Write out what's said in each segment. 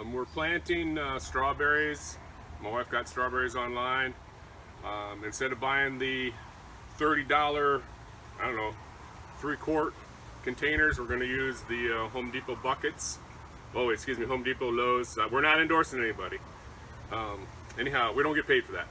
We're planting strawberries. My wife got strawberries online. Instead of buying the $30, I don't know, 3-quart containers, we're going to use the Home Depot buckets. Oh, excuse me, Home Depot, Lowe's. We're not endorsing anybody. Anyhow, we don't get paid for that.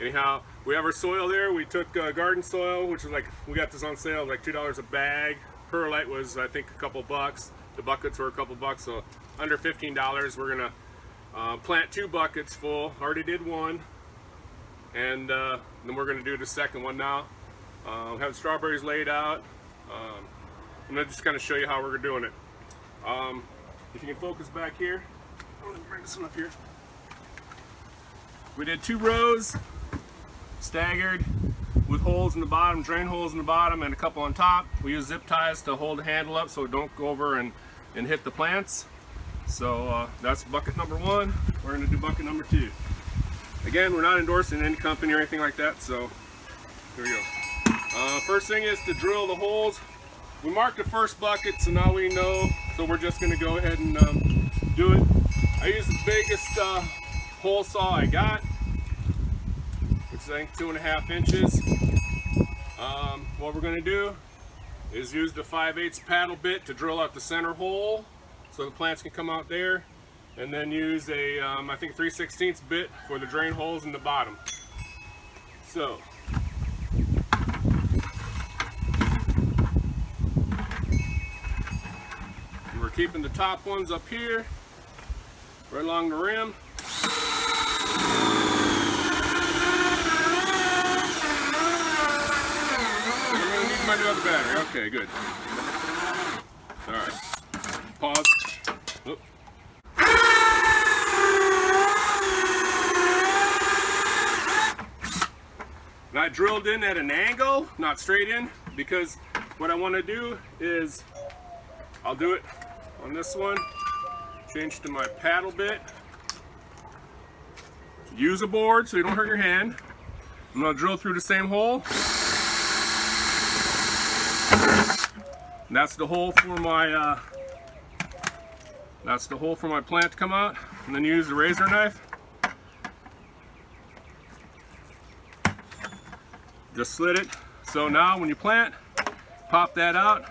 Anyhow, we have our soil there. We took garden soil, which is like, we got this on sale, like $2 a bag. Perlite was, I think, a couple bucks. The buckets were a couple bucks, so under $15. We're gonna plant 2 buckets full. Already did one, and then we're gonna do the second one now. We have strawberries laid out. I'm gonna just kind of show you how we're doing it. If you can focus back here, I'm gonna bring this one up here. We did 2 rows, staggered, with holes in the bottom, drain holes in the bottom, and a couple on top. We use zip ties to hold the handle up so it don't go over and hit the plants. So that's bucket number 1. We're going to do bucket number 2. Again, we're not endorsing any company or anything like that, so here we go. First thing is to drill the holes. We marked the first bucket, so now we know, so we're just going to go ahead and do it. I used the biggest hole saw I got, which is I think 2.5 inches. What we're going to do is use the 5/8 paddle bit to drill out the center hole so the plants can come out there, and then use a I think 3/16 bit for the drain holes in the bottom. So we're keeping the top ones up here right along the rim. My new other battery. Okay, good. All right. Pause. Oop. And I drilled in at an angle, not straight in, because what I want to do is I'll do it on this one. Change to my paddle bit. Use a board so you don't hurt your hand. I'm going to drill through the same hole. And that's the hole for my plant to come out, and then use the razor knife. Just slit it. So now when you plant, pop that out,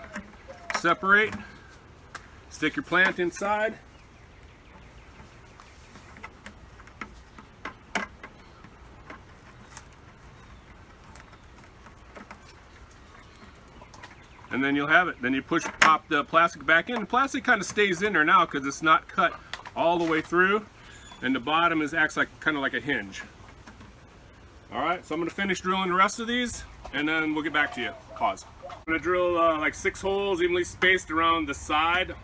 separate, stick your plant inside. And then you'll have it. Then you pop the plastic back in. The plastic kind of stays in there now because it's not cut all the way through, and the bottom acts like kind of like a hinge. All right, so I'm going to finish drilling the rest of these, and then we'll get back to you. Pause. I'm going to drill like 6 holes evenly spaced around the side,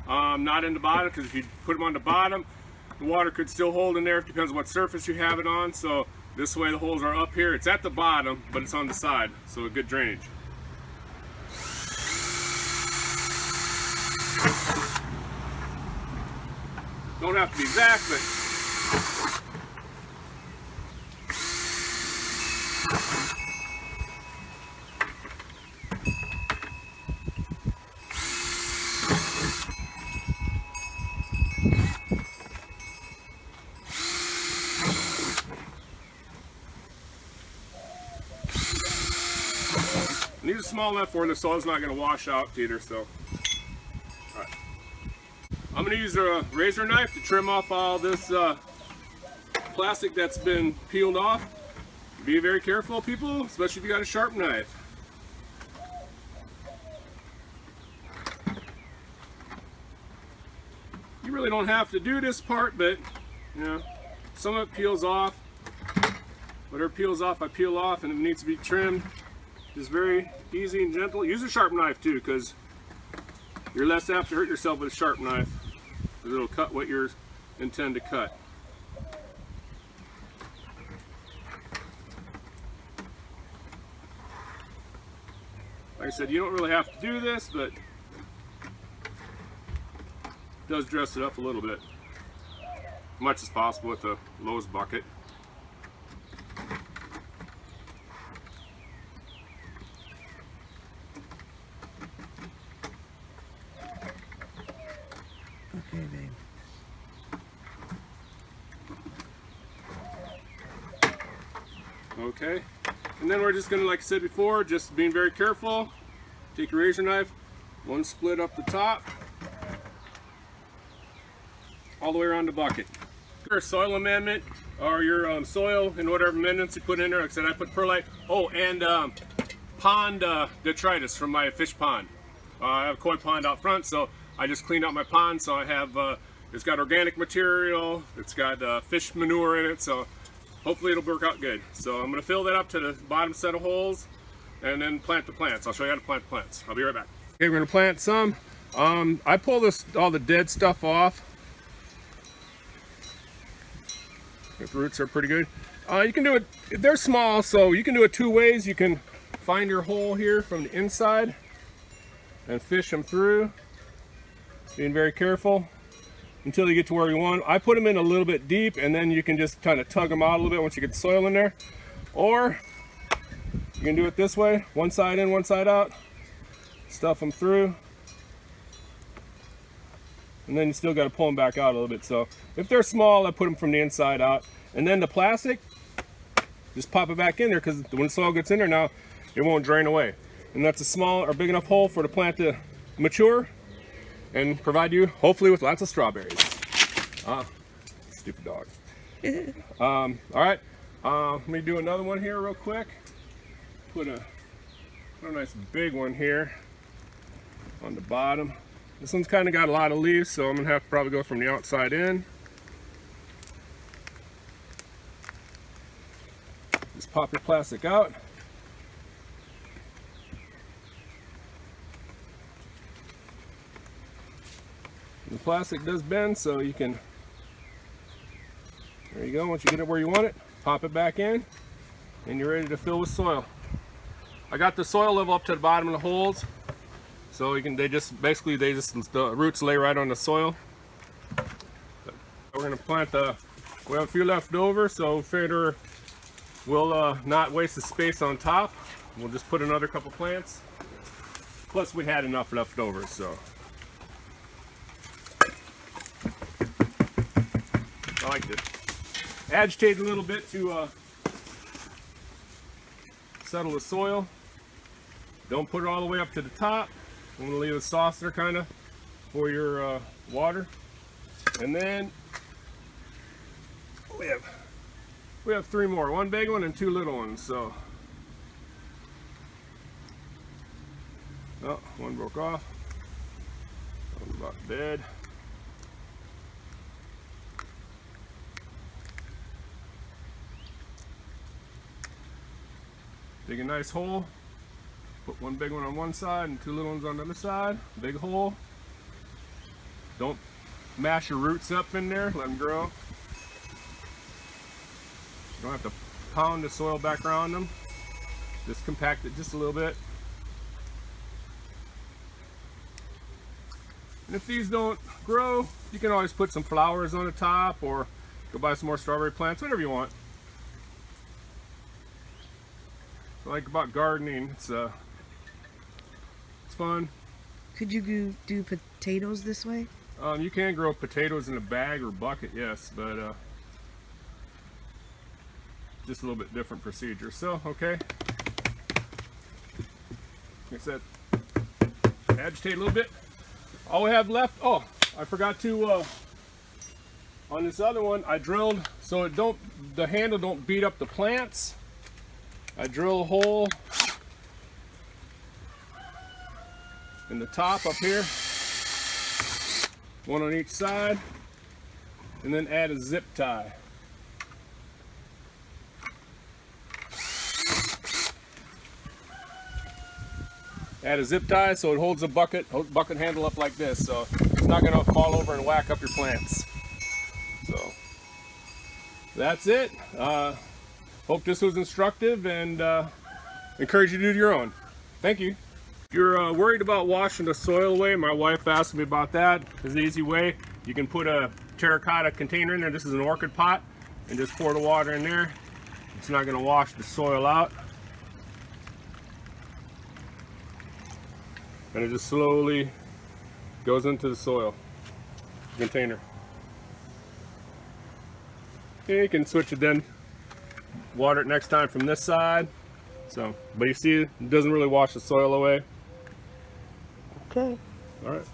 not in the bottom, because if you put them on the bottom, the water could still hold in there. It depends on what surface you have it on. So this way the holes are up here. It's at the bottom, but it's on the side, so a good drainage. Don't have to be exact, but I need a small enough where the soil's not going to wash out either, so. I'm going to use a razor knife to trim off all this plastic that's been peeled off. Be very careful, people, especially if you got a sharp knife. You really don't have to do this part, but you know, some of it peels off. Whatever peels off, I peel off, and it needs to be trimmed. Just very easy and gentle. Use a sharp knife too, because you're less apt to hurt yourself with a sharp knife, because it'll cut what you intend to cut. Like I said, you don't really have to do this, but it does dress it up a little bit, as much as possible with a Lowe's bucket. Okay, babe. Okay, and then we're just gonna, like I said before, just being very careful. Take your razor knife, one split up the top, all the way around the bucket. Your soil amendment, or your soil and whatever amendments you put in there. Like I said, I put perlite. Oh, and pond detritus from my fish pond. I have a koi pond out front, so I just cleaned out my pond. So I have, it's got organic material, it's got fish manure in it, so hopefully it'll work out good. So I'm going to fill that up to the bottom set of holes and then plant the plants. I'll show you how to plant the plants. I'll be right back. Okay, we're going to plant some. I pull all the dead stuff off. The roots are pretty good. You can do it, they're small, so you can do it two ways. You can find your hole here from the inside and fish them through, being very careful until you get to where you want. I put them in a little bit deep, and then you can just kind of tug them out a little bit once you get the soil in there. Or you can do it this way, one side in, one side out, stuff them through, and then you still got to pull them back out a little bit. So if they're small, I put them from the inside out, and then the plastic, just pop it back in there, because when the soil gets in there now, it won't drain away. And that's a small or big enough hole for the plant to mature and provide you, hopefully, with lots of strawberries. Stupid dog. All right, let me do another one here real quick. Put a nice big one here on the bottom. This one's kind of got a lot of leaves, so I'm gonna have to probably go from the outside in. Just pop your plastic out. The plastic does bend, so you can, there you go, once you get it where you want it, pop it back in, and you're ready to fill with soil. I got the soil level up to the bottom of the holes, so you can, the roots lay right on the soil. We're going to plant we have a few left over, so figure we'll not waste the space on top. We'll just put another couple plants. Plus we had enough left over, so. I like to agitate a little bit to settle the soil. Don't put it all the way up to the top. I'm going to leave a saucer kind of for your water. And then we have three more, one big one and two little ones. So, oh, one broke off. That one's about dead. Dig a nice hole, put one big one on one side and two little ones on the other side. Big hole. Don't mash your roots up in there, let them grow. You don't have to pound the soil back around them. Just compact it just a little bit. And if these don't grow, you can always put some flowers on the top or go buy some more strawberry plants, whatever you want. I like about gardening, it's fun. Could you do potatoes this way? You can grow potatoes in a bag or bucket, yes, but just a little bit different procedure. So, okay. Like I said, agitate a little bit. All we have left, oh, I forgot to, on this other one, I drilled so the handle don't beat up the plants. I drill a hole in the top up here, one on each side, and then add a zip tie. Add a zip tie so it holds the bucket handle up like this, so it's not going to fall over and whack up your plants. So that's it. Hope this was instructive and encourage you to do your own. Thank you. If you're worried about washing the soil away, my wife asked me about that. There's an easy way. You can put a terracotta container in there. This is an orchid pot, and just pour the water in there. It's not going to wash the soil out. And it just slowly goes into the soil container. Okay, you can switch it then water it next time from this side. So, but you see, it doesn't really wash the soil away. Okay. All right.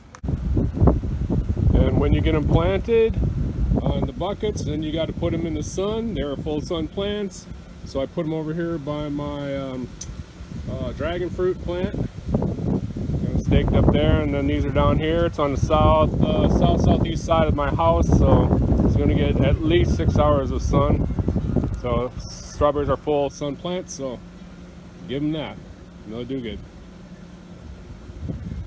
And when you get them planted in the buckets, then you got to put them in the sun. They're full sun plants. So I put them over here by my dragon fruit plant. Staked up there, and then these are down here. It's on the southeast side of my house, so it's going to get at least 6 hours of sun. So strawberries are full sun plants, so give them that, and they'll do good.